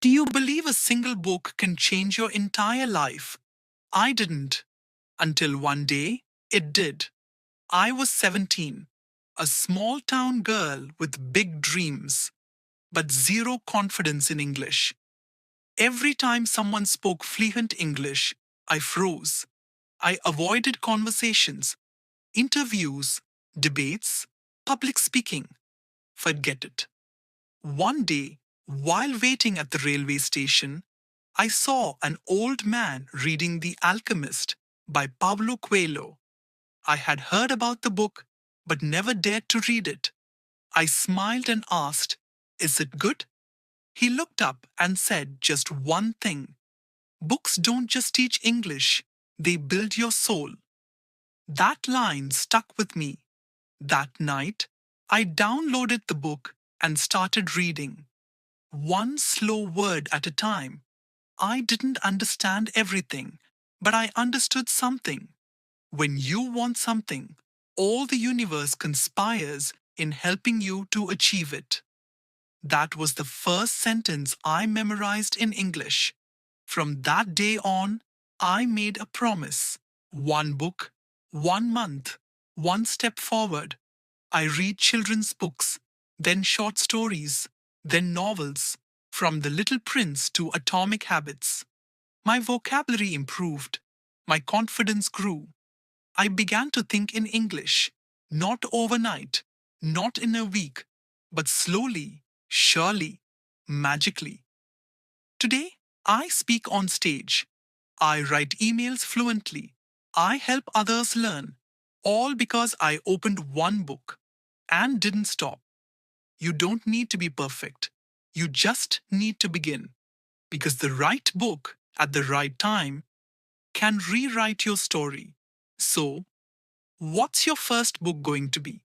Do you believe a single book can change your entire life? I didn't. Until one day, it did. I was 17, a small town girl with big dreams, but zero confidence in English. Every time someone spoke fluent English, I froze. I avoided conversations, interviews, debates, public speaking. Forget it. One day, while waiting at the railway station, I saw an old man reading The Alchemist by Paulo Coelho. I had heard about the book, but never dared to read it. I smiled and asked, "Is it good?" He looked up and said just one thing: "Books don't just teach English, they build your soul." That line stuck with me. That night, I downloaded the book and started reading, one slow word at a time. I didn't understand everything, but I understood something. When you want something, all the universe conspires in helping you to achieve it. That was the first sentence I memorized in English. From that day on, I made a promise: one book, 1 month, one step forward. I read children's books, then short stories, then novels, from The Little Prince to Atomic Habits. My vocabulary improved, my confidence grew. I began to think in English, not overnight, not in a week, but slowly, surely, magically. Today, I speak on stage. I write emails fluently. I help others learn, all because I opened one book and didn't stop. You don't need to be perfect. You just need to begin. Because the right book at the right time can rewrite your story. So, what's your first book going to be?